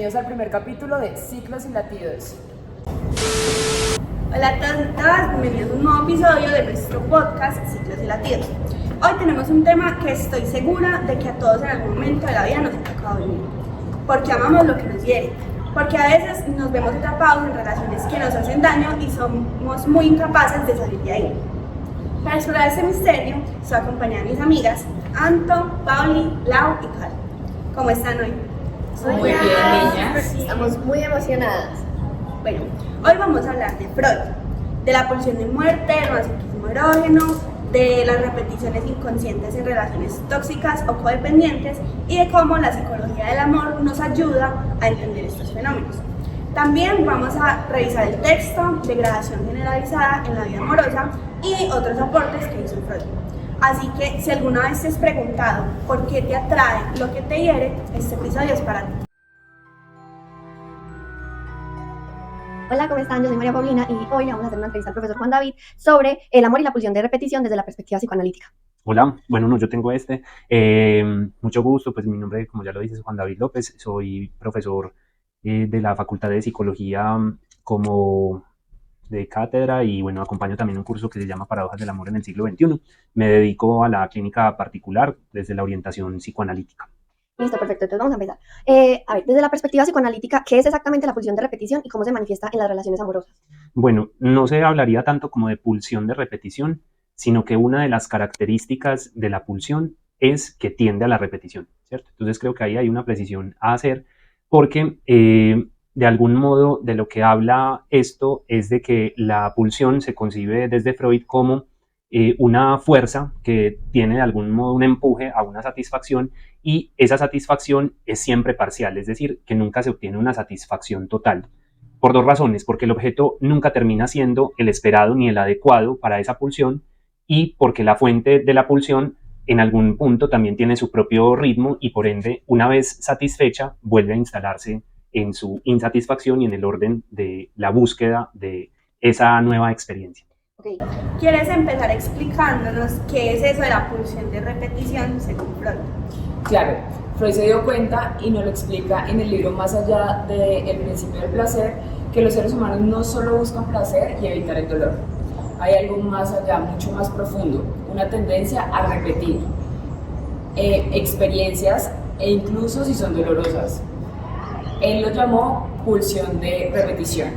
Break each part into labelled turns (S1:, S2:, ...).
S1: bienvenidos al primer capítulo de Ciclos y Latidos.
S2: Hola a todos y todas, bienvenidos a un nuevo episodio de nuestro podcast Ciclos y Latidos. Hoy tenemos un tema que estoy segura de que a todos en algún momento de la vida nos ha tocado vivir. Porque amamos lo que nos hiere, porque a veces nos vemos atrapados en relaciones que nos hacen daño y somos muy incapaces de salir de ahí. Para explorar este misterio, estoy acompañada de mis amigas Anto, Pauli, Lau y Carl. ¿Cómo están hoy?
S1: Muy bien, niñas.
S3: Estamos muy emocionadas.
S2: Bueno, hoy vamos a hablar de Freud, de la pulsión de muerte, del masoquismo erógeno, de las repeticiones inconscientes en relaciones tóxicas o codependientes y de cómo la psicología del amor nos ayuda a entender estos fenómenos. También vamos a revisar el texto, degradación generalizada en la vida amorosa y otros aportes que hizo Freud. Así que si alguna vez te has preguntado por qué te atrae lo que te hiere, este episodio es para ti.
S3: Hola, ¿cómo están? Yo soy María Paulina y hoy vamos a hacer una entrevista al profesor Juan David sobre el amor y la pulsión de repetición desde la perspectiva psicoanalítica.
S4: Hola, bueno, no, yo tengo mucho gusto, pues mi nombre, como ya lo dices, Juan David López, soy profesor de la Facultad de Psicología como de cátedra y bueno, acompaño también un curso que se llama Paradojas del Amor en el siglo XXI. Me dedico a la clínica particular desde la orientación psicoanalítica.
S3: Listo, perfecto, entonces vamos a empezar. A ver, desde la perspectiva psicoanalítica, ¿qué es exactamente la pulsión de repetición y cómo se manifiesta en las relaciones amorosas?
S4: Bueno, no se hablaría tanto como de pulsión de repetición, sino que una de las características de la pulsión es que tiende a la repetición, ¿cierto? Entonces creo que ahí hay una precisión a hacer porque de algún modo de lo que habla esto es de que la pulsión se concibe desde Freud como una fuerza que tiene de algún modo un empuje a una satisfacción y esa satisfacción es siempre parcial, es decir, que nunca se obtiene una satisfacción total. Por dos razones, porque el objeto nunca termina siendo el esperado ni el adecuado para esa pulsión y porque la fuente de la pulsión en algún punto también tiene su propio ritmo y por ende, una vez satisfecha, vuelve a instalarse en su insatisfacción y en el orden de la búsqueda de esa nueva experiencia.
S3: Okay.
S2: ¿Quieres empezar explicándonos qué es eso de la pulsión de repetición según Freud?
S1: Claro, Freud se dio cuenta y nos lo explica en el libro Más allá del principio del placer, que los seres humanos no solo buscan placer y evitar el dolor. Hay algo más allá, mucho más profundo, una tendencia a repetir experiencias e incluso si son dolorosas. Él lo llamó pulsión de repetición.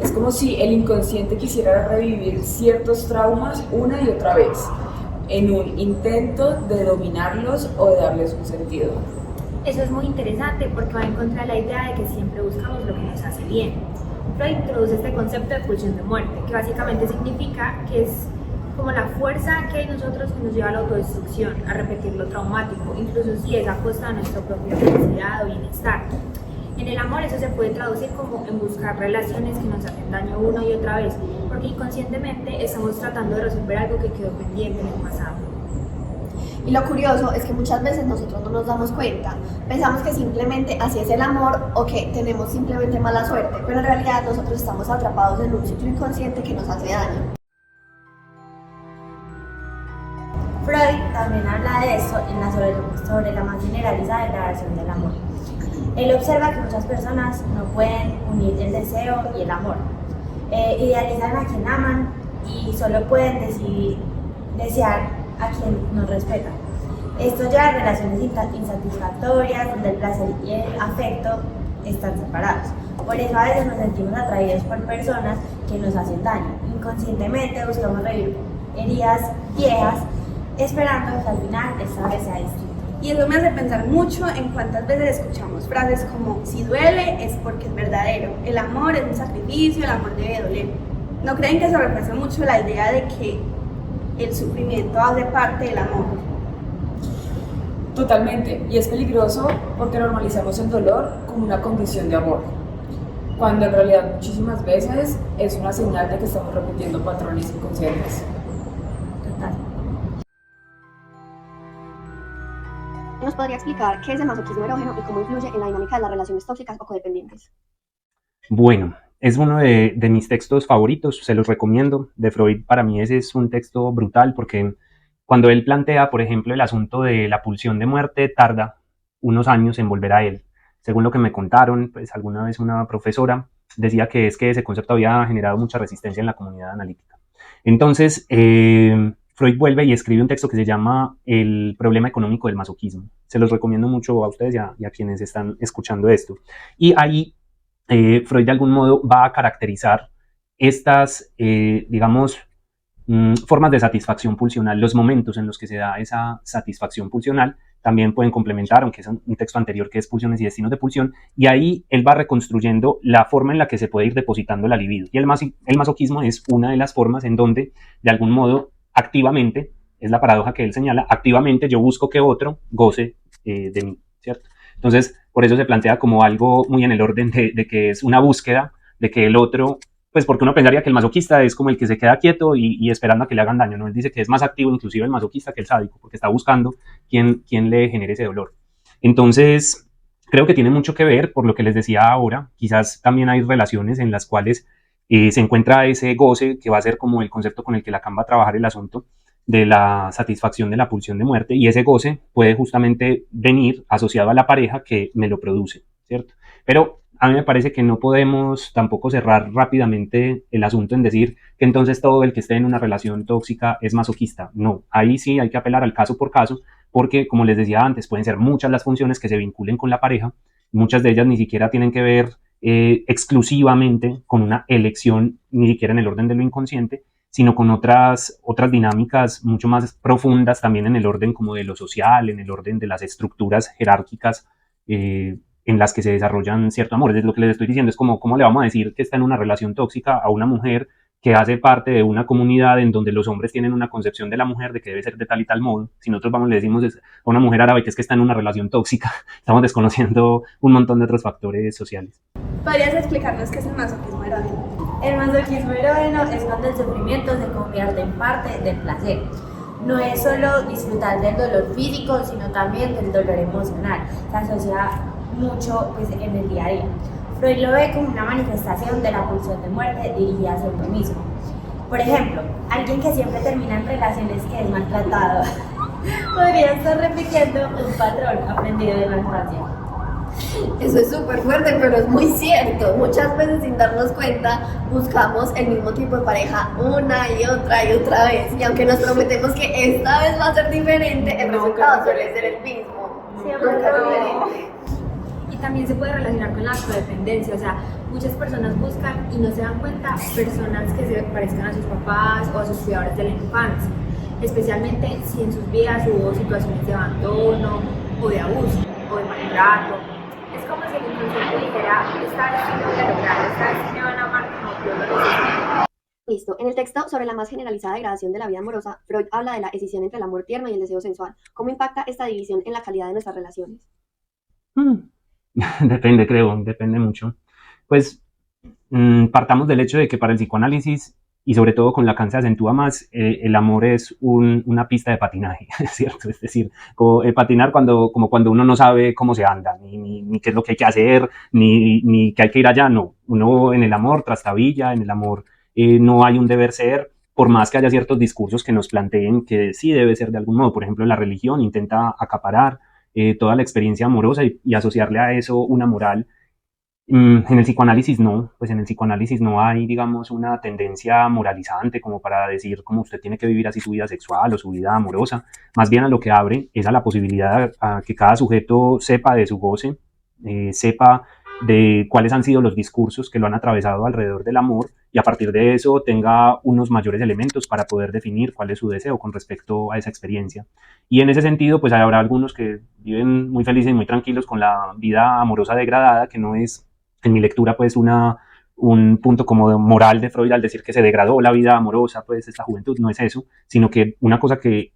S1: Es como si el inconsciente quisiera revivir ciertos traumas una y otra vez, en un intento de dominarlos o de darles un sentido.
S5: Eso es muy interesante porque va en contra de la idea de que siempre buscamos lo que nos hace bien. Freud introduce este concepto de pulsión de muerte, que básicamente significa que es como la fuerza que hay en nosotros que nos lleva a la autodestrucción, a repetir lo traumático, incluso si es a costa de nuestra propia felicidad o bienestar. En el amor eso se puede traducir como en buscar relaciones que nos hacen daño una y otra vez, porque inconscientemente estamos tratando de resolver algo que quedó pendiente en el pasado.
S3: Y lo curioso es que muchas veces nosotros no nos damos cuenta, pensamos que simplemente así es el amor o que tenemos simplemente mala suerte, pero en realidad nosotros estamos atrapados en un ciclo inconsciente que nos hace daño.
S6: Freud también habla de eso sobre la más generalizada declaración del amor. Él observa que muchas personas no pueden unir el deseo y el amor. Idealizan a quien aman y solo pueden desear a quien nos respeta. Esto lleva a relaciones insatisfactorias donde el placer y el afecto están separados. Por eso a veces nos sentimos atraídos por personas que nos hacen daño. Inconscientemente buscamos revivir heridas viejas, esperando que al final esta vez sea distinta.
S2: Y eso me hace pensar mucho en cuántas veces escuchamos frases como si duele es porque es verdadero, el amor es un sacrificio, el amor debe doler. ¿No creen que se refuerza mucho la idea de que el sufrimiento hace parte del amor?
S1: Totalmente, y es peligroso porque normalizamos el dolor como una condición de amor, cuando en realidad muchísimas veces es una señal de que estamos repitiendo patrones inconscientes.
S6: Total.
S3: ¿Nos podría explicar qué es el masoquismo erógeno y cómo influye en la dinámica de las relaciones tóxicas o codependientes?
S4: Bueno, es uno de mis textos favoritos, se los recomiendo. De Freud, para mí ese es un texto brutal porque cuando él plantea, por ejemplo, el asunto de la pulsión de muerte, tarda unos años en volver a él. según lo que me contaron, pues alguna vez una profesora decía que es que ese concepto había generado mucha resistencia en la comunidad analítica. Entonces, Freud vuelve y escribe un texto que se llama El problema económico del masoquismo. Se los recomiendo mucho a ustedes y a quienes están escuchando esto. Y ahí Freud de algún modo va a caracterizar estas, digamos, formas de satisfacción pulsional, los momentos en los que se da esa satisfacción pulsional. También pueden complementar, aunque es un texto anterior que es Pulsiones y Destinos de Pulsión, y ahí él va reconstruyendo la forma en la que se puede ir depositando la libido. Y el masoquismo es una de las formas en donde, de algún modo, activamente, es la paradoja que él señala, activamente yo busco que otro goce de mí, ¿cierto? Entonces, por eso se plantea como algo muy en el orden de que es una búsqueda de que el otro, pues porque uno pensaría que el masoquista es como el que se queda quieto y esperando a que le hagan daño, ¿no? Él dice que es más activo inclusive el masoquista que el sádico, porque está buscando quién le genere ese dolor. Entonces, creo que tiene mucho que ver, por lo que les decía ahora, quizás también hay relaciones en las cuales se encuentra ese goce que va a ser como el concepto con el que Lacan va a trabajar el asunto de la satisfacción de la pulsión de muerte, y ese goce puede justamente venir asociado a la pareja que me lo produce, ¿cierto? Pero a mí me parece que no podemos tampoco cerrar rápidamente el asunto en decir que entonces todo el que esté en una relación tóxica es masoquista. No, ahí sí hay que apelar al caso por caso, porque como les decía antes, pueden ser muchas las funciones que se vinculen con la pareja, muchas de ellas ni siquiera tienen que ver exclusivamente con una elección, ni siquiera en el orden de lo inconsciente, sino con otras dinámicas mucho más profundas también en el orden como de lo social, en el orden de las estructuras jerárquicas en las que se desarrollan cierto amor. Es lo que les estoy diciendo, es como cómo le vamos a decir que está en una relación tóxica a una mujer que hace parte de una comunidad en donde los hombres tienen una concepción de la mujer de que debe ser de tal y tal modo. Si nosotros vamos y le decimos a una mujer árabe que es que está en una relación tóxica, estamos desconociendo un montón de otros factores sociales.
S2: ¿Podrías explicarnos qué es el masoquismo erógeno?
S6: El masoquismo erógeno es cuando el sufrimiento se convierte en parte del placer. No es solo disfrutar del dolor físico, sino también del dolor emocional. Se asocia mucho pues, en el día a día. Freud lo ve como una manifestación de la pulsión de muerte dirigida hacia uno mismo. Por ejemplo, alguien que siempre termina en relaciones que es maltratado podría estar repitiendo un patrón aprendido de la infancia.
S3: Eso es súper fuerte, pero es muy cierto. Muchas veces sin darnos cuenta buscamos el mismo tipo de pareja una y otra vez. Y aunque nos prometemos que esta vez va a ser diferente, el resultado suele ser el mismo. Nunca es diferente.
S5: Y también se puede relacionar con la codependencia, o sea, muchas personas buscan y no se dan cuenta personas que se parezcan a sus papás o a sus cuidadores de la infancia, especialmente si en sus vidas hubo situaciones de abandono o de abuso o de maltrato. Es como si el inconsciente dijera, esta vez sí lo voy a lograr, esta vez sí me van a amar como yo lo necesito.
S3: Listo. En el texto sobre la más generalizada degradación de la vida amorosa, Freud habla de la escisión entre el amor tierno y el deseo sensual. ¿Cómo impacta esta división en la calidad de nuestras relaciones?
S4: Depende mucho. Pues partamos del hecho de que para el psicoanálisis, y sobre todo con Lacan se acentúa más, el amor es una pista de patinaje, ¿cierto? Es decir, patinar como cuando uno no sabe cómo se anda, ni qué es lo que hay que hacer, ni que hay que ir allá, no. Uno en el amor trastabilla, en el amor no hay un deber ser, por más que haya ciertos discursos que nos planteen que sí debe ser de algún modo. Por ejemplo, la religión intenta acaparar toda la experiencia amorosa y asociarle a eso una moral. En el psicoanálisis no, pues en el psicoanálisis no hay, digamos, una tendencia moralizante como para decir cómo usted tiene que vivir así su vida sexual o su vida amorosa. Más bien a lo que abre es a la posibilidad a que cada sujeto sepa de su goce, sepa de cuáles han sido los discursos que lo han atravesado alrededor del amor, y a partir de eso tenga unos mayores elementos para poder definir cuál es su deseo con respecto a esa experiencia. Y en ese sentido, pues habrá algunos que viven muy felices y muy tranquilos con la vida amorosa degradada, que no es, en mi lectura, pues un punto como de moral de Freud al decir que se degradó la vida amorosa, pues esta juventud, no es eso, sino que una cosa que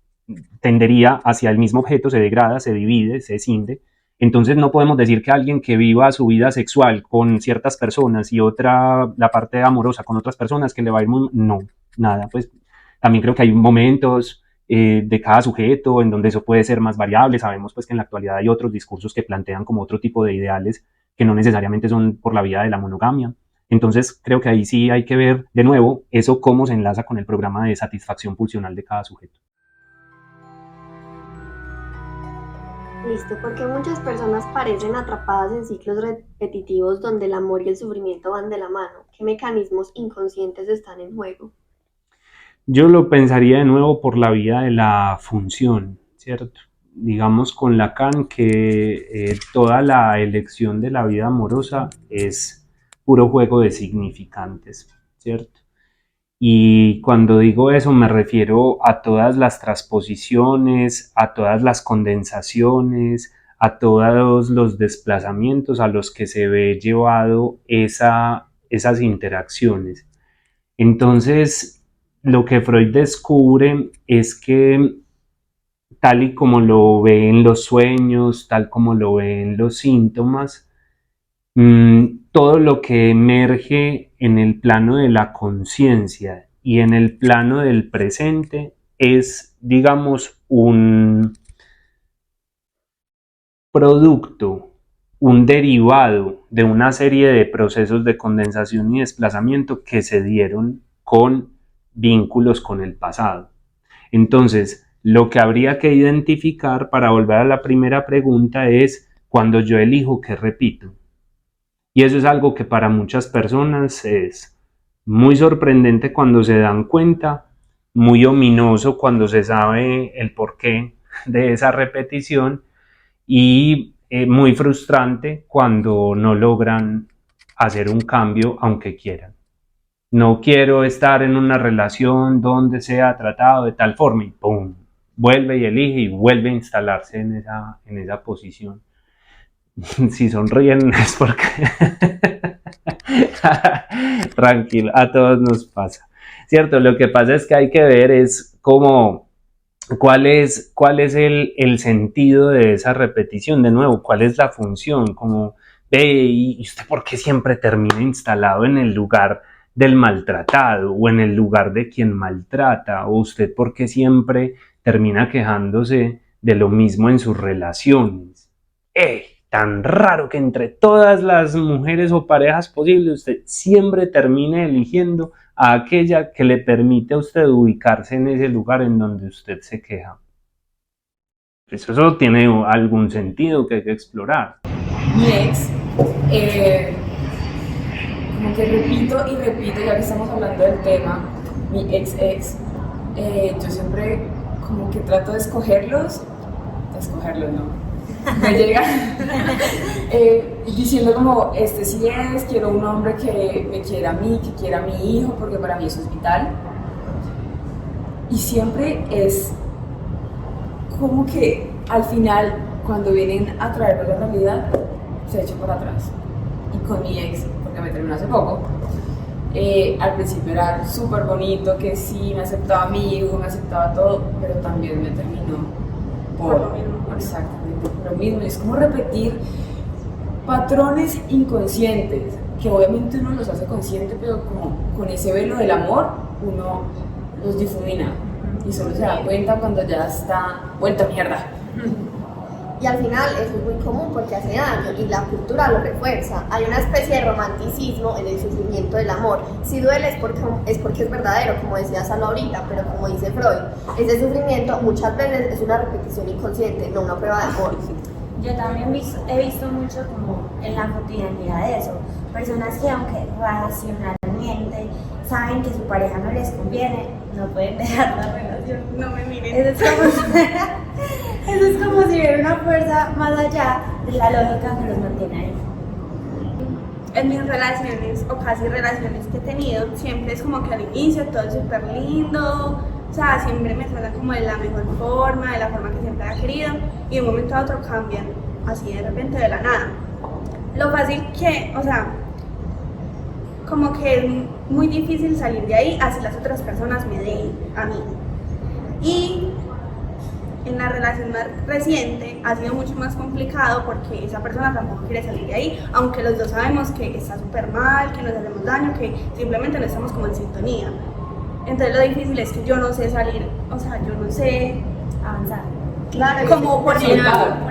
S4: tendería hacia el mismo objeto se degrada, se divide, se escinde. Entonces no podemos decir que alguien que viva su vida sexual con ciertas personas y la parte amorosa con otras personas, que le va a ir muy... No, nada. Pues también creo que hay momentos de cada sujeto en donde eso puede ser más variable. Sabemos pues que en la actualidad hay otros discursos que plantean como otro tipo de ideales que no necesariamente son por la vía de la monogamia. Entonces creo que ahí sí hay que ver de nuevo eso cómo se enlaza con el programa de satisfacción pulsional de cada sujeto.
S3: Listo, porque muchas personas parecen atrapadas en ciclos repetitivos donde el amor y el sufrimiento van de la mano. ¿Qué mecanismos inconscientes están en juego?
S4: Yo lo pensaría de nuevo por la vía de la función, ¿cierto? Digamos con Lacan que toda la elección de la vida amorosa es puro juego de significantes, ¿cierto? Y cuando digo eso me refiero a todas las transposiciones, a todas las condensaciones, a todos los desplazamientos a los que se ve llevado esas interacciones. Entonces, lo que Freud descubre es que tal y como lo ve en los sueños, tal como lo ve en los síntomas, todo lo que emerge en el plano de la conciencia y en el plano del presente es, digamos, un producto, un derivado de una serie de procesos de condensación y desplazamiento que se dieron con vínculos con el pasado. Entonces, lo que habría que identificar para volver a la primera pregunta es cuando yo elijo qué repito. Y eso es algo que para muchas personas es muy sorprendente cuando se dan cuenta, muy ominoso cuando se sabe el porqué de esa repetición y muy frustrante cuando no logran hacer un cambio aunque quieran. No quiero estar en una relación donde sea tratado de tal forma y ¡pum! Vuelve y elige y vuelve a instalarse en esa posición. Si sonríen es porque tranquilo, a todos nos pasa, ¿cierto? Lo que pasa es que hay que ver es cómo, cuál es el sentido de esa repetición, de nuevo, cuál es la función, como ve, ¿y usted por qué siempre termina instalado en el lugar del maltratado o en el lugar de quien maltrata? ¿O usted por qué siempre termina quejándose de lo mismo en sus relaciones? Tan raro que entre todas las mujeres o parejas posibles usted siempre termine eligiendo a aquella que le permite a usted ubicarse en ese lugar en donde usted se queja. Eso tiene algún sentido que hay que explorar.
S1: Mi ex, como que repito y repito, ya que estamos hablando del tema, mi ex, yo siempre como que trato de escogerlos no. Me llega diciendo como, este sí es, quiero un hombre que me quiera a mí, que quiera a mi hijo, porque para mí eso es vital. Y siempre es como que al final, cuando vienen a traerlo a la realidad, se echa para atrás. Y con mi ex, porque me terminó hace poco, al principio era súper bonito, que sí, me aceptaba mi hijo, me aceptaba todo, pero también me terminó por lo mismo. Exactamente, por lo mismo. Es como repetir patrones inconscientes, que obviamente uno los hace conscientes, pero como con ese velo del amor, uno los difumina y solo se da cuenta cuando ya está vuelta a mierda.
S3: Y al final eso es muy común porque hace daño y la cultura lo refuerza. Hay una especie de romanticismo en el sufrimiento del amor. Si duele es porque es verdadero, como decía Salo ahorita, pero como dice Freud, ese sufrimiento muchas veces es una repetición inconsciente, no una prueba de amor.
S6: Yo también he visto mucho como en la cotidianidad de eso, personas que aunque racionalmente saben que su pareja no les conviene, no pueden dejar la relación.
S2: No me miren.
S6: Eso es como si hubiera una fuerza más allá de la lógica que los mantiene ahí.
S2: En mis relaciones, o casi relaciones que he tenido, siempre es como que al inicio todo es súper lindo, o sea, siempre me tratan como de la mejor forma, de la forma que siempre ha querido, y de un momento a otro cambian, así de repente de la nada. Lo fácil que, o sea, como que es muy difícil salir de ahí, así las otras personas me den a mí. Y en la relación más reciente ha sido mucho más complicado porque esa persona tampoco quiere salir de ahí, aunque los dos sabemos que está súper mal, que nos hacemos daño, que simplemente no estamos como en sintonía. Entonces lo difícil es que yo no sé salir, o sea, yo no sé
S6: Avanzar.
S3: Claro,
S2: como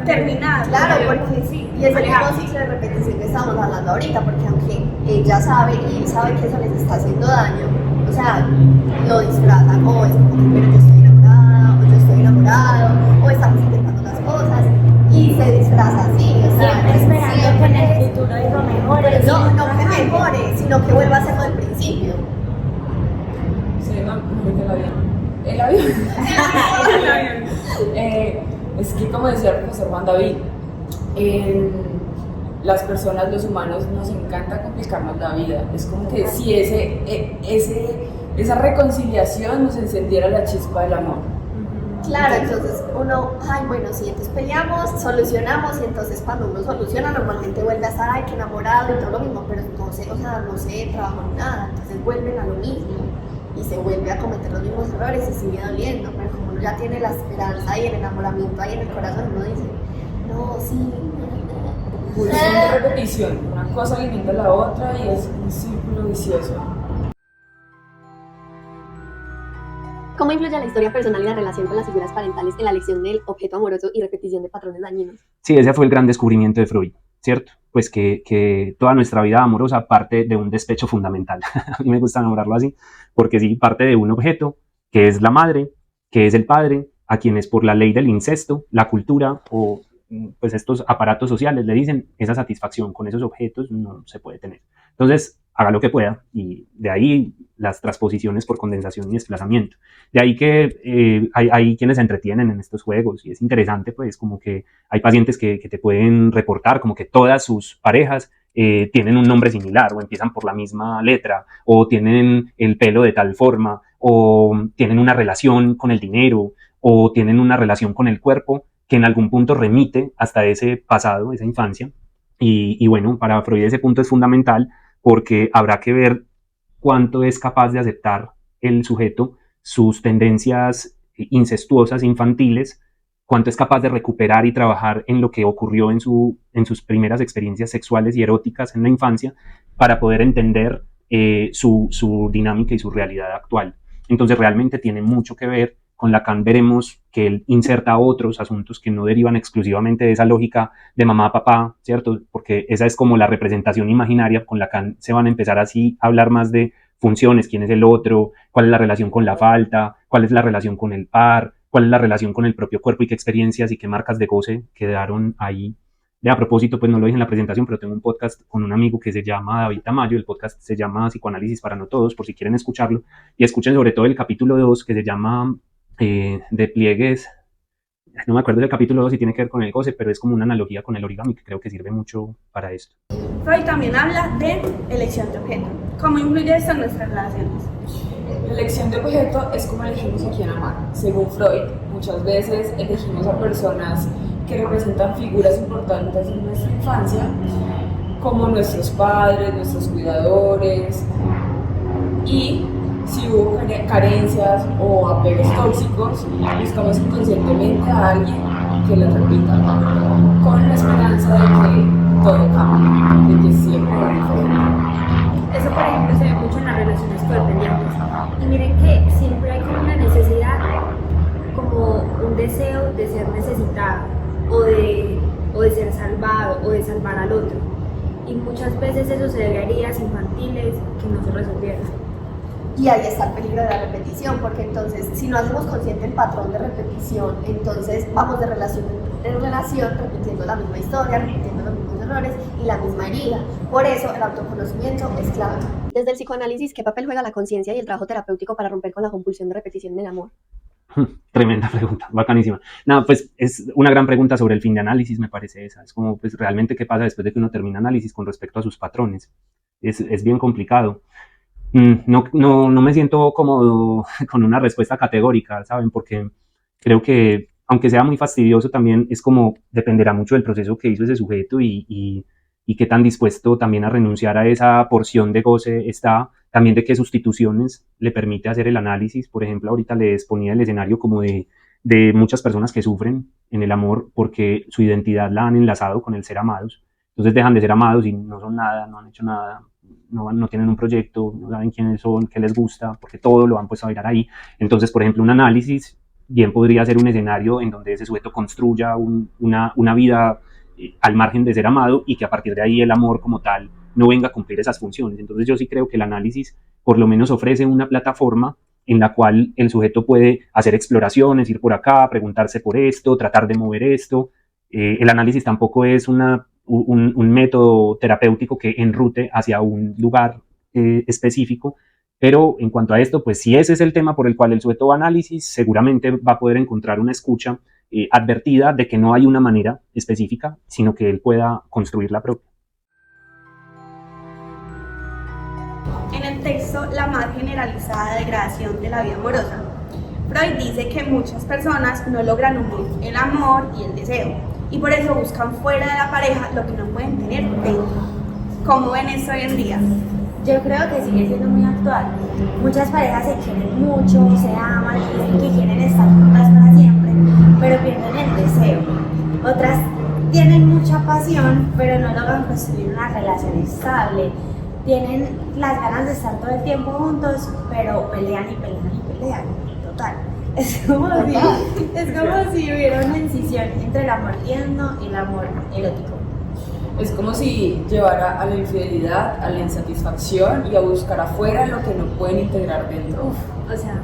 S2: terminar.
S3: Claro, porque sí, y es el mismo ciclo de repetición que estamos hablando ahorita, porque aunque ella sabe y él sabe que eso les está haciendo daño, o sea, lo disfrazan, o es como que pero yo estoy enamorada, o yo estoy enamorado, o estamos intentando las cosas, y se disfraza así, o sea,
S6: Siempre esperando que en el
S3: siempre-
S6: futuro algo mejore.
S3: no que mejore, sino que vuelva a hacerlo al principio.
S1: Sí, no, el avión. El avión. El avión. Es que como decía el profesor Juan David, las personas, los humanos, nos encanta complicarnos la vida. Es como que si esa reconciliación nos encendiera la chispa del amor.
S3: Claro, entonces uno, ay, bueno, sí, entonces peleamos, solucionamos, y entonces cuando uno soluciona normalmente vuelve a estar, ay, que enamorado y todo lo mismo, pero no sé, o sea, no se trabajó en nada, entonces vuelven a lo mismo y se vuelve a cometer los mismos errores y sigue doliendo, pero como uno ya tiene la esperanza y el enamoramiento ahí en el corazón, uno dice, no, sí.
S1: Pulsión de repetición, una cosa alimenta a la otra y es un círculo vicioso.
S7: ¿Cómo influye la historia personal y la relación con las figuras parentales en la elección del objeto amoroso y repetición de patrones dañinos?
S4: Sí, ese fue el gran descubrimiento de Freud, ¿cierto? Pues que toda nuestra vida amorosa parte de un despecho fundamental. A mí me gusta nombrarlo así, porque sí, parte de un objeto, que es la madre, que es el padre, a quienes por la ley del incesto, la cultura o pues estos aparatos sociales le dicen esa satisfacción con esos objetos no se puede tener. Entonces, haga lo que pueda, y de ahí las transposiciones por condensación y desplazamiento. De ahí que hay quienes se entretienen en estos juegos, y es interesante, pues, como que hay pacientes que te pueden reportar como que todas sus parejas tienen un nombre similar, o empiezan por la misma letra, o tienen el pelo de tal forma, o tienen una relación con el dinero, o tienen una relación con el cuerpo, que en algún punto remite hasta ese pasado, esa infancia. Y bueno, para Freud ese punto es fundamental, porque habrá que ver cuánto es capaz de aceptar el sujeto sus tendencias incestuosas infantiles, cuánto es capaz de recuperar y trabajar en lo que ocurrió en sus primeras experiencias sexuales y eróticas en la infancia, para poder entender su dinámica y su realidad actual. Entonces realmente tiene mucho que ver. Con Lacan veremos que él inserta otros asuntos que no derivan exclusivamente de esa lógica de mamá, papá, ¿cierto? Porque esa es como la representación imaginaria. Con Lacan se van a empezar así a hablar más de funciones, quién es el otro, cuál es la relación con la falta, cuál es la relación con el par, cuál es la relación con el propio cuerpo y qué experiencias y qué marcas de goce quedaron ahí. A propósito, pues no lo dije en la presentación, pero tengo un podcast con un amigo que se llama David Tamayo. El podcast se llama Psicoanálisis para no todos, por si quieren escucharlo, y escuchen sobre todo el capítulo 2, que se llama de pliegues. No me acuerdo del capítulo 2 si tiene que ver con el goce, pero es como una analogía con el origami que creo que sirve mucho para esto.
S2: Freud también habla de elección de objeto. ¿Cómo influye esto en nuestras relaciones?
S1: La elección de objeto es como elegimos a quién amar. Según Freud, muchas veces elegimos a personas que representan figuras importantes en nuestra infancia, como nuestros padres, nuestros cuidadores, y si hubo carencias o apegos tóxicos, buscamos inconscientemente a alguien que les repita, con la esperanza de que todo cambie, de que siempre va diferente.
S5: Eso, por ejemplo, se ve mucho en las relaciones codependientes. Y miren que siempre hay como una necesidad, como un deseo de ser necesitado, o de ser salvado, o de salvar al otro. Y muchas veces eso se debe a heridas infantiles que no se resolvieron.
S3: Y ahí está el peligro de la repetición, porque entonces si no hacemos consciente el patrón de repetición, entonces vamos de relación en relación repitiendo la misma historia, repitiendo los mismos errores y la misma herida. Por eso el autoconocimiento es clave.
S7: Desde el psicoanálisis, ¿qué papel juega la conciencia y el trabajo terapéutico para romper con la compulsión de repetición en el amor?
S4: Tremenda pregunta, bacanísima. Nada, pues es una gran pregunta sobre el fin de análisis, me parece esa. Es como, pues, realmente qué pasa después de que uno termina análisis con respecto a sus patrones. Es bien complicado. No me siento cómodo con una respuesta categórica, ¿saben? Porque creo que, aunque sea muy fastidioso, también es como, dependerá mucho del proceso que hizo ese sujeto y qué tan dispuesto también a renunciar a esa porción de goce está, también de qué sustituciones le permite hacer el análisis. Por ejemplo, ahorita les ponía el escenario como de muchas personas que sufren en el amor porque su identidad la han enlazado con el ser amados. Entonces dejan de ser amados y no son nada, no han hecho nada, no tienen un proyecto, no saben quiénes son, qué les gusta, porque todo lo han puesto a mirar ahí. Entonces, por ejemplo, un análisis bien podría ser un escenario en donde ese sujeto construya una vida al margen de ser amado, y que a partir de ahí el amor como tal no venga a cumplir esas funciones. Entonces yo sí creo que el análisis por lo menos ofrece una plataforma en la cual el sujeto puede hacer exploraciones, ir por acá, preguntarse por esto, tratar de mover esto, El análisis tampoco es un método terapéutico que enrute hacia un lugar específico, pero en cuanto a esto, pues si ese es el tema por el cual el sujeto va a análisis, seguramente va a poder encontrar una escucha advertida de que no hay una manera específica, sino que él pueda construir la propia.
S2: En el texto La más generalizada degradación de la vida amorosa, Freud dice que muchas personas no logran unir el amor y el deseo, y por eso buscan fuera de la pareja lo que no pueden tener dentro. ¿Cómo ven esto hoy en día?
S6: Yo creo que sigue siendo muy actual. Muchas parejas se quieren mucho, se aman y dicen que quieren estar juntas para siempre, pero pierden el deseo. Otras tienen mucha pasión, pero no logran construir una relación estable. Tienen las ganas de estar todo el tiempo juntos, pero pelean y pelean y pelean. Total. Es como si hubiera una incisión entre el amor tierno y el amor erótico.
S1: Es como si llevara a la infidelidad, a la insatisfacción y a buscar afuera lo que no pueden integrar dentro.
S5: O sea,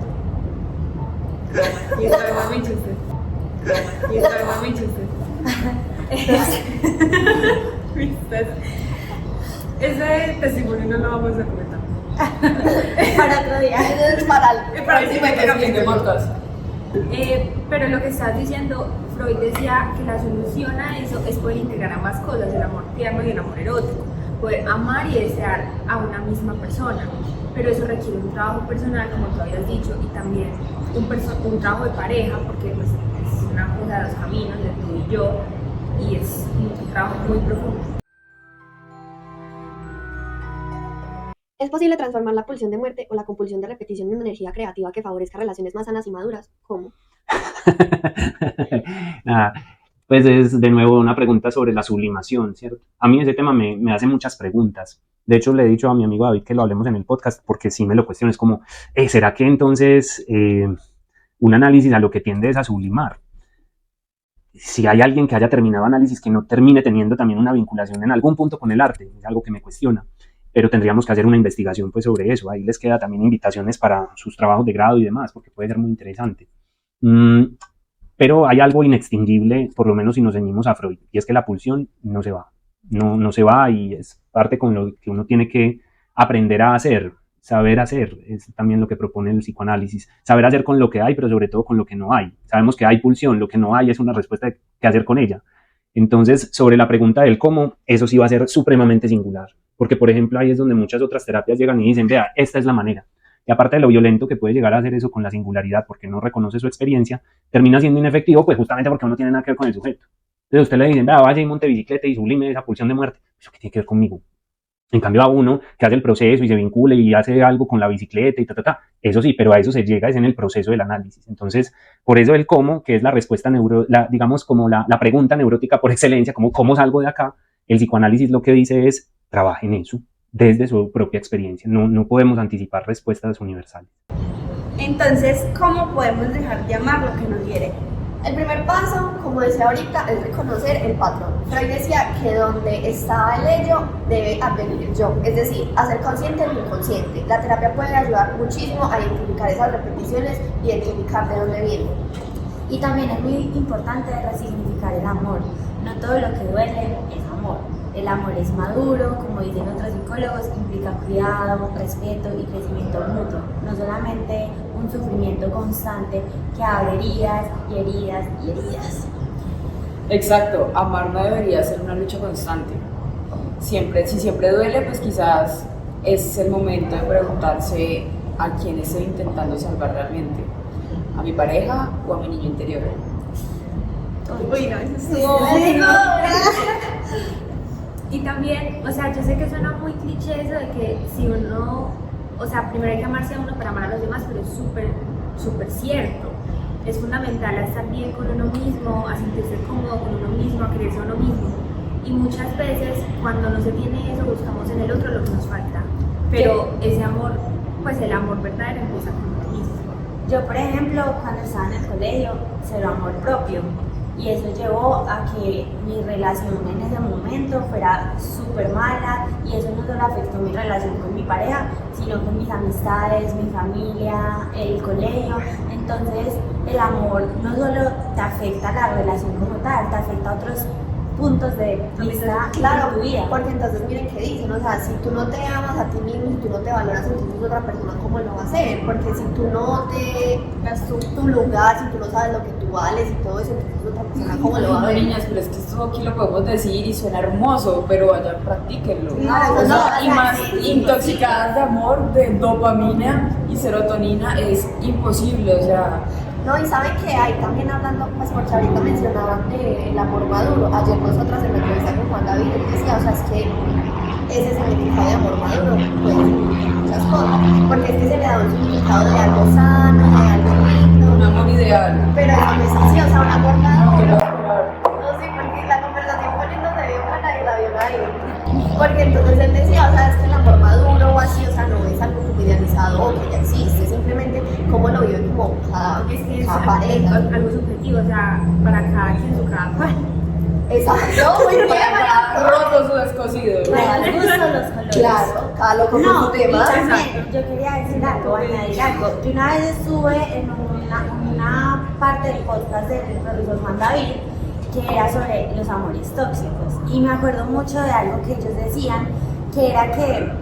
S8: ese testimonio no lo vamos a comentar.
S6: Para otro día.
S5: pero lo que estás diciendo, Freud decía que la solución a eso es poder integrar ambas cosas, el amor tierno y el amor erótico, poder amar y desear a una misma persona, pero eso requiere un trabajo personal, como tú habías dicho, y también un trabajo de pareja, porque pues, es una cosa de los caminos, de tú y yo, y es un trabajo muy profundo.
S7: ¿Es posible transformar la pulsión de muerte o la compulsión de repetición en una energía creativa que favorezca relaciones más sanas y maduras? ¿Cómo?
S4: Pues es de nuevo una pregunta sobre la sublimación, ¿cierto? A mí ese tema me hace muchas preguntas. De hecho, le he dicho a mi amigo David que lo hablemos en el podcast porque sí me lo cuestiono. Es como, ¿será que entonces un análisis a lo que tiende es a sublimar? Si hay alguien que haya terminado análisis que no termine teniendo también una vinculación en algún punto con el arte, es algo que me cuestiona. Pero tendríamos que hacer una investigación pues, sobre eso. Ahí les queda también invitaciones para sus trabajos de grado y demás, porque puede ser muy interesante. Pero hay algo inextinguible, por lo menos si nos ceñimos a Freud, y es que la pulsión no se va. No se va y es parte con lo que uno tiene que aprender a hacer, saber hacer. Es también lo que propone el psicoanálisis. Saber hacer con lo que hay, pero sobre todo con lo que no hay. Sabemos que hay pulsión, lo que no hay es una respuesta de qué hacer con ella. Entonces, sobre la pregunta del cómo, eso sí va a ser supremamente singular. Porque, por ejemplo, ahí es donde muchas otras terapias llegan y dicen, vea, esta es la manera. Y aparte de lo violento que puede llegar a hacer eso con la singularidad, porque no reconoce su experiencia, termina siendo inefectivo, pues justamente porque no tiene nada que ver con el sujeto. Entonces usted le dicen, vea, vaya y monte bicicleta y sublime esa pulsión de muerte. ¿Eso qué tiene que ver conmigo? En cambio a uno que hace el proceso y se vincule y hace algo con la bicicleta y eso sí, pero a eso se llega es en el proceso del análisis. Entonces, por eso el cómo, que es la respuesta digamos como la pregunta neurótica por excelencia, como cómo salgo de acá, el psicoanálisis lo que dice es, trabaje en eso desde su propia experiencia. No podemos anticipar respuestas universales.
S2: Entonces, ¿cómo podemos dejar de amar lo que nos hiere?
S3: El primer paso, como decía ahorita, es reconocer el patrón. Freud decía que donde está el ello, debe advenir el yo, es decir, hacer consciente lo inconsciente. La terapia puede ayudar muchísimo a identificar esas repeticiones, identificar de dónde vienen.
S6: Y también es muy importante resignificar el amor. No todo lo que duele es amor. El amor es maduro, como dicen otros psicólogos, implica cuidado, respeto y crecimiento mutuo, no solamente un sufrimiento constante que abre heridas y heridas y heridas.
S1: Exacto, amar no debería ser una lucha constante. Si siempre duele, pues quizás ese es el momento de preguntarse a quién estoy intentando salvar realmente, a mi pareja o a mi niño interior.
S2: Uy, no, eso estuvo
S5: Y también, o sea, yo sé que suena muy cliché eso de que si uno, o sea, primero hay que amarse a uno para amar a los demás, pero es súper cierto. Es fundamental a estar bien con uno mismo, a sentirse cómodo con uno mismo, a quererse a uno mismo. Y muchas veces, cuando no se tiene eso, buscamos en el otro lo que nos falta. Pero ese amor, pues el amor verdadero empieza con uno mismo.
S6: Yo, por ejemplo, cuando estaba en el colegio, cero amor propio. Y eso llevó a que mi relación en ese momento fuera súper mala, y eso no solo afectó mi relación con mi pareja, sino con mis amistades, mi familia, el colegio. Entonces el amor no solo te afecta a la relación como tal, te afecta a otros puntos de vista
S3: Claro,
S6: de tu vida.
S3: porque entonces miren qué dicen, o sea, si tú no te amas a ti mismo, si tú no te valoras, entonces otra persona cómo lo va a hacer, porque si tú no te das tu lugar, si tú no sabes lo que tú vales y todo eso, entonces otra persona cómo lo va a
S1: No,
S3: ver.
S1: niñas, pero es que esto aquí lo podemos decir y suena hermoso, pero vaya, practíquenlo.
S3: Claro,
S1: O sea,
S3: no,
S1: y más
S3: sí,
S1: intoxicadas de amor, de dopamina y serotonina, es imposible, o sea,
S3: No, y saben que hay también hablando, pues porque ahorita mencionaban el amor maduro. Ayer nosotras en la entrevista con Juan David él decía, o sea, es que ese significado de amor maduro puede significar muchas cosas, porque es que se le da un significado de algo sano, de algo lindo,
S1: un amor ideal.
S3: pero eso no es así, o sea, un amor maduro.
S1: Pero,
S3: No, sí, porque la conversación poniéndose bien buena y la vio ahí. Porque entonces él decía, o sea, es que el amor maduro o así, o sea, no es algo como idealizado o que ya existe, simplemente como lo vive como
S5: Es que es
S3: cada pareja.
S5: algo subjetivo, o sea, para cada quien su cada cual.
S3: Exacto, muy bien, María.
S1: roto su descosido.
S6: Para el gusto, los colores.
S3: Claro, cada loco con
S6: No,
S3: su tema.
S6: y también, yo quería decir algo, añadir algo. Yo una vez estuve en una parte del podcast del profesor Juan David que era sobre los amores tóxicos. Y me acuerdo mucho de algo que ellos decían, que era que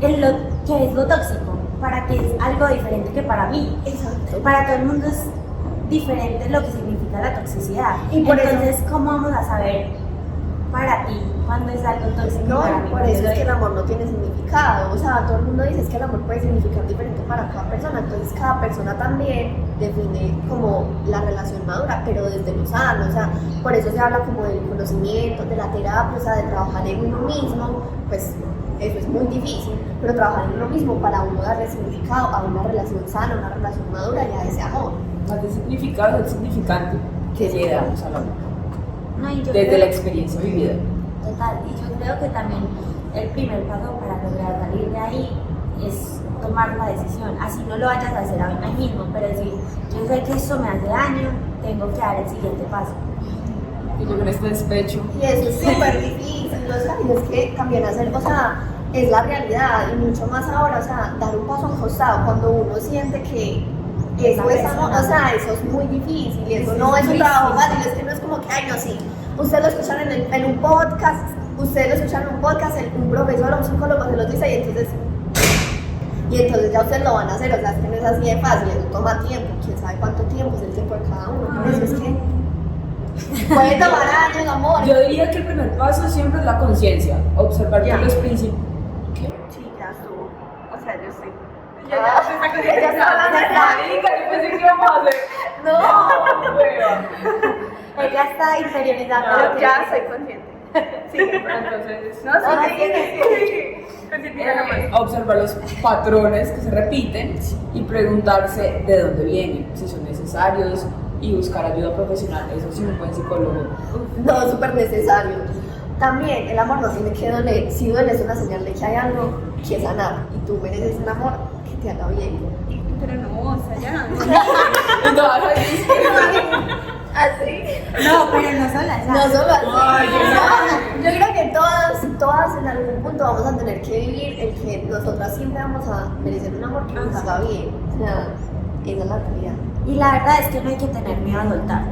S6: es lo tóxico, para que es algo diferente que para mí.
S3: Exacto.
S6: Para todo el mundo es diferente lo que significa la toxicidad.
S3: Y por eso-
S6: Entonces, ¿cómo vamos a saber para ti cuándo es algo tóxico y
S3: No,
S6: para
S3: y
S6: mí
S3: por
S6: cuándo
S3: eso
S6: lo
S3: es que el
S6: es?
S3: amor no tiene significado. O sea, todo el mundo dice es que el amor puede significar diferente para cada persona. Entonces, cada persona también define como la relación madura, pero desde lo sano. O sea, por eso se habla como del conocimiento, de la terapia, o sea, de trabajar en uno mismo. Pues eso es muy difícil, pero trabajar en uno mismo para uno darle significado a una relación sana, una relación madura y a ese amor.
S1: Más de significado es el significante que le damos al amor,
S6: No, y yo
S1: desde
S6: creo-
S1: la experiencia vivida.
S6: Total, y yo creo que también el primer paso para lograr salir de ahí es tomar la decisión, así no lo vayas a hacer ahí mismo, pero decir, yo sé que esto me hace daño, tengo que dar el siguiente paso.
S1: Y yo con este despecho.
S3: Y eso es súper difícil, o sea, y es que también hacer, o sea, es la realidad y mucho más ahora, o sea, dar un paso a un costado cuando uno siente que eso es amor, o sea, eso es muy difícil y eso no es un trabajo fácil, es que no es como que, ay, no, sí, ustedes lo escuchan en un podcast, ustedes lo escuchan en un podcast, un profesor o un psicólogo se los dice y entonces ya ustedes lo van a hacer, o sea, es que no es así de fácil, eso toma tiempo, quién sabe cuánto tiempo es el tiempo de cada uno, por eso es que puede tomar años, amor.
S1: Yo diría que el primer paso siempre es la conciencia, observar que los principios.
S2: Sí, ya estuvo. O sea, yo estoy.
S3: Ella está hablando de
S1: Marica, yo pensé que íbamos a hacer.
S3: No,
S1: Hueva.
S6: Ella está interiorizando
S2: No,
S6: lo que
S2: ya
S6: dice.
S2: soy consciente. Sí, pero entonces. No,
S3: No,
S2: sí,
S3: sí,
S2: sí. Concientiza nomás.
S1: Observar los patrones que se repiten y preguntarse de dónde vienen, si son necesarios y buscar ayuda profesional. Eso sí, un buen psicólogo.
S3: no, es súper necesario. También el amor no tiene que doler. Si duele es una señal de que hay algo que sanar. Y tú mereces un amor que te haga bien.
S2: Pero no, o sea, ya.
S1: No, así.
S3: Así.
S6: No, pero no sola,
S3: No solo así.
S1: Ay,
S3: Yo creo que todas en algún punto vamos a tener que vivir el que nosotras siempre vamos a merecer un amor que nos haga bien. O sea, esa es la realidad.
S6: Y la verdad es que no hay que tener miedo a soltar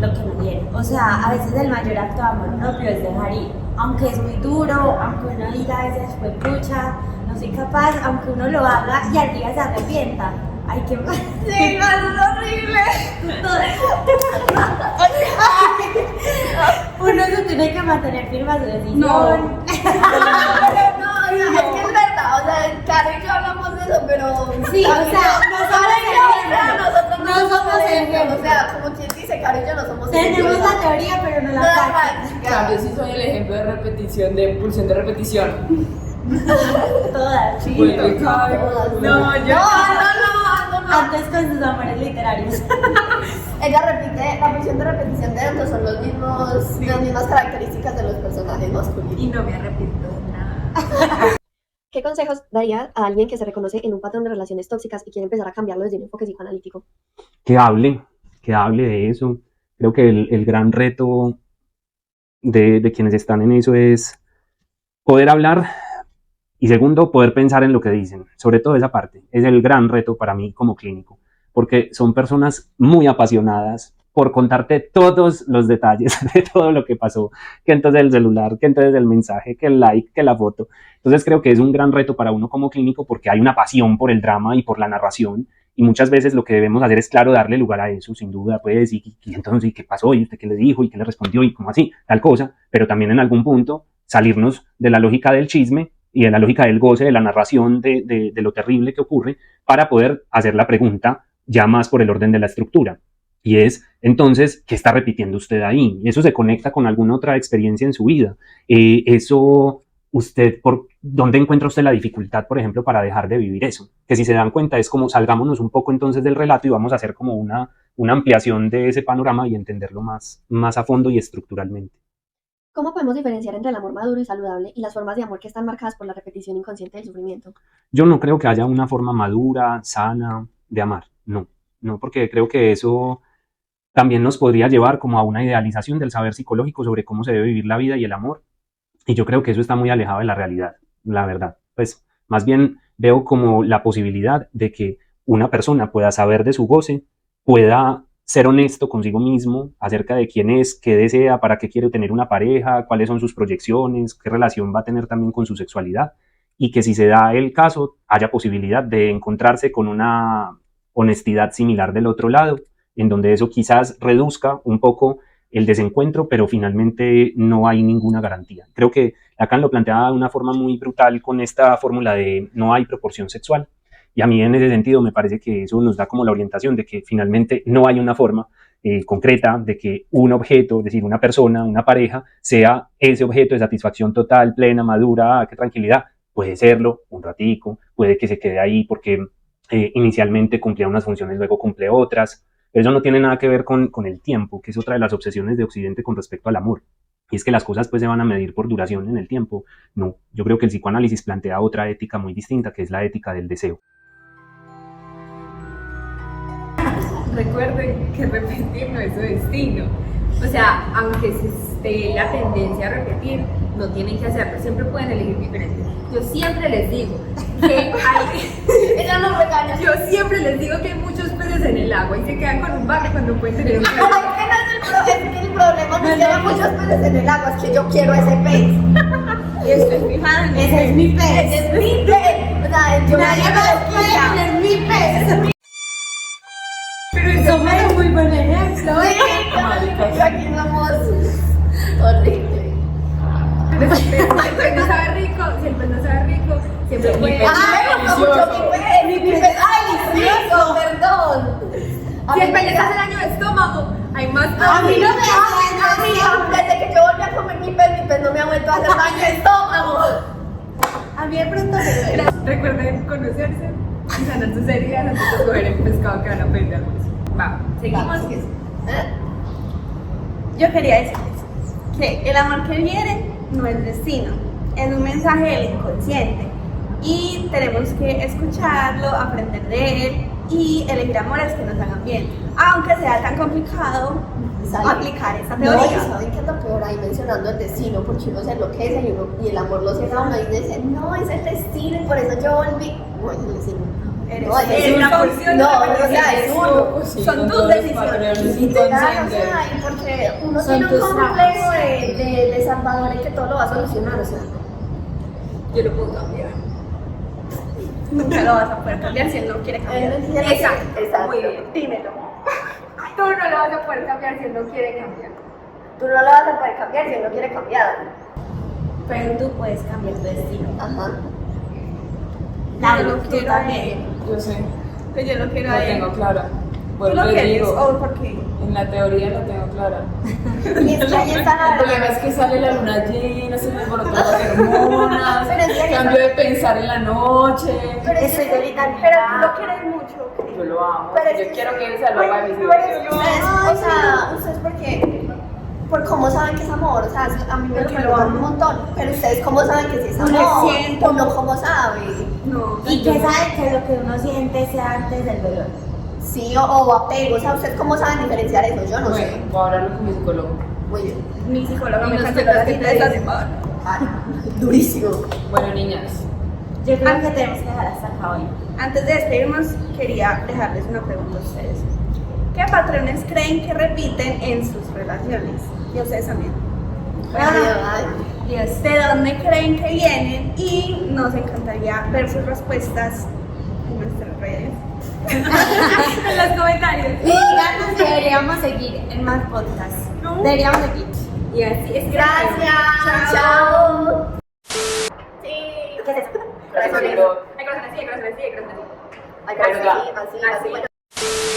S6: lo que uno quiere. O sea, a veces el mayor acto de amor propio es dejar ir. Aunque es muy duro, aunque uno diga a veces, pues pucha, no soy capaz, aunque uno lo haga y al día se arrepienta. Hay que...
S3: Sí, no, es horrible.
S6: Uno se tiene que mantener firme a su decisión.
S3: No, es que es verdad, o sea, Caro y yo hablamos de eso, pero
S6: Sí, o sea,
S3: nosotros
S6: no somos ejemplo.
S3: o sea, como quien dice, Caro y yo no somos
S6: Tenemos
S3: ejemplo.
S6: la teoría, pero no la
S3: No la
S6: práctica.
S1: Claro, yo sí soy el ejemplo de repetición, de pulsión de repetición.
S6: Todas.
S1: Vuelve y cae.
S2: No, yo.
S6: Antes con sus amores literarios.
S3: Ella repite, la función de repetición de ambos son las mismas características de los personajes masculinos.
S2: Y no me arrepiento de nada.
S7: ¿Qué consejos daría a alguien que se reconoce en un patrón de relaciones tóxicas y quiere empezar a cambiarlo desde un enfoque psicoanalítico?
S4: Que hable de eso. Creo que el gran reto de quienes están en eso es poder hablar y segundo, poder pensar en lo que dicen. Sobre todo esa parte. Es el gran reto para mí como clínico. porque son personas muy apasionadas por contarte todos los detalles de todo lo que pasó, que entonces el celular, que entonces el mensaje, que el like, que la foto. Entonces creo que es un gran reto para uno como clínico porque hay una pasión por el drama y por la narración, y muchas veces lo que debemos hacer es, claro, darle lugar a eso, sin duda, pues, y entonces, ¿y qué pasó? ¿Y usted qué le dijo? ¿Y qué le respondió? ¿Y cómo así? Tal cosa, pero también en algún punto salirnos de la lógica del chisme y de la lógica del goce, de la narración de lo terrible que ocurre, para poder hacer la pregunta ya más por el orden de la estructura. Y es, entonces, ¿qué está repitiendo usted ahí? Eso se conecta con alguna otra experiencia en su vida. ¿Por dónde encuentra usted la dificultad, por ejemplo, para dejar de vivir eso? Que si se dan cuenta es como salgámonos un poco entonces del relato y vamos a hacer como una ampliación de ese panorama y entenderlo más a fondo y estructuralmente.
S7: ¿Cómo podemos diferenciar entre el amor maduro y saludable y las formas de amor que están marcadas por la repetición inconsciente del sufrimiento?
S4: Yo no creo que haya una forma madura, sana de amar. No, porque creo que eso también nos podría llevar como a una idealización del saber psicológico sobre cómo se debe vivir la vida y el amor. Y yo creo que eso está muy alejado de la realidad, la verdad. Pues más bien veo como la posibilidad de que una persona pueda saber de su goce, pueda ser honesto consigo mismo acerca de quién es, qué desea, para qué quiere tener una pareja, cuáles son sus proyecciones, qué relación va a tener también con su sexualidad, y que si se da el caso, haya posibilidad de encontrarse con una honestidad similar del otro lado, en donde eso quizás reduzca un poco el desencuentro, pero finalmente no hay ninguna garantía. Creo que Lacan lo planteaba de una forma muy brutal con esta fórmula de no hay proporción sexual, y a mí en ese sentido me parece que eso nos da como la orientación de que finalmente no hay una forma concreta de que un objeto, es decir, una persona, una pareja, sea ese objeto de satisfacción total, plena, madura, qué tranquilidad. Puede serlo un ratico, puede que se quede ahí porque inicialmente cumplía unas funciones, luego cumple otras. Pero eso no tiene nada que ver con el tiempo, que es otra de las obsesiones de Occidente con respecto al amor. Y es que las cosas pues se van a medir por duración en el tiempo. No, yo creo que el psicoanálisis plantea otra ética muy distinta, que es la ética del deseo.
S8: Recuerden que repetir no es su destino. O sea, aunque se esté la tendencia a repetir, no tienen que hacerlo, siempre pueden elegir diferente. Yo siempre les digo que hay...
S3: Ella no regaña.
S8: Yo siempre les digo que hay muchos peces en el agua y se quedan con un barco cuando pueden tener un pez.
S3: Es que el problema no es que haya muchos peces en el agua, es que yo quiero ese pez.
S8: Y estoy fijada en
S3: Ese es mi pez. Ese es mi pez. O sea, yo nadie más puede tener mi pez.
S8: Pero eso me es muy buen ejemplo.
S3: Sí, aquí somos horribles.
S8: Pero si el pez no sabe rico, siempre puede...
S3: ¡Ay, me gustó mucho mi pez! ¡Ay, delicioso! Perdón.
S8: Si el pez les hace daño de estómago, hay más...
S3: A mí no me hace daño. Desde que yo volví a comer mi pez no me ha vuelto a hacer daño de estómago. A mí de pronto me duele.
S8: Recuerden conocerse y sanar sus heridas antes de coger el pescado que van a pedir de almuerzo. Va, seguimos.
S2: Yo quería decirles que el amor que viene no es destino, es un mensaje del inconsciente y tenemos que escucharlo, aprender de él y elegir amores que nos hagan bien, aunque sea tan complicado aplicar esa teoría.
S3: No, y ¿saben qué es lo peor? Ahí mencionando el destino, porque uno se enloquece y el amor lo ciega a uno y dice, no, es el destino y por eso yo volví. No, es el destino. No,
S8: es una porción de
S3: o sea, es uno.
S2: Son tus decisiones.
S3: Literal, o sea, y porque uno tiene un complejo de salvador y que todo lo va a solucionar, o sea.
S8: Yo lo puedo cambiar.
S2: Nunca lo vas a poder cambiar si él no quiere cambiar.
S3: Exacto.
S8: Muy bien.
S2: Dímelo.
S8: Tú no lo vas a poder cambiar si él no quiere cambiar.
S3: Tú no lo vas a poder cambiar si él no quiere cambiar.
S6: Pero tú puedes cambiar tu destino.
S3: Ajá.
S2: Yo lo quiero a él.
S1: Yo sé,
S2: Pero yo lo quiero
S1: lo
S2: a él.
S1: tengo claro.
S2: ¿Tú
S1: Bueno,
S2: lo
S1: te
S2: quieres
S1: digo,
S2: o por qué?
S1: en la teoría lo tengo claro.
S3: Y es que ahí está la
S1: El problema es que sale la luna llena, se me alborotan las hormonas,
S3: Pero es que-
S1: cambio de pensar en la noche.
S3: Pero es
S6: Estoy
S3: que-
S6: ahorita
S2: Pero tú lo quieres mucho.
S1: Yo lo amo,
S3: Pero es
S1: yo
S3: que-
S1: quiero que él sea el papá de mis hijos.
S3: O sea, ustedes por cómo saben que es amor, o sea, a mí me lo
S2: Porque lo
S3: preguntan
S2: amo.
S3: un montón, pero ustedes cómo saben que sí es
S2: No
S3: amor,
S2: le siento.
S3: uno cómo sabe,
S2: No.
S6: ¿Y qué sabe que lo que uno siente sea antes del dolor?
S3: sí o apego, o sea, ustedes cómo saben diferenciar eso, yo no sé.
S1: Bueno, voy a hablarlo con mi psicólogo.
S3: Muy bien.
S2: Mi psicóloga
S8: Y
S2: me
S8: nos
S2: canceló
S8: cuentas
S2: la
S8: qué
S2: cita
S8: te
S2: esta
S8: dice.
S2: semana.
S3: Ah, durísimo.
S1: Bueno, niñas,
S6: Yo creo que tenemos que dejar hasta acá hoy.
S2: Antes de despedirnos, quería dejarles una pregunta a ustedes. ¿Qué patrones creen que repiten en sus relaciones? Y a ustedes también.
S6: Dios.
S2: ¿De dónde creen que vienen? Y nos encantaría ver sus respuestas en nuestras redes.
S8: En los comentarios.
S6: Y díganos si deberíamos seguir en más podcasts. Deberíamos seguir.
S8: Y así es.
S3: Gracias. Chao.
S6: ¿Qué es eso?
S1: Gracias, Lilo.
S8: Hay corazón así, hay corazón así, hay corazón así.
S3: Ay, gracias, así.
S8: Así.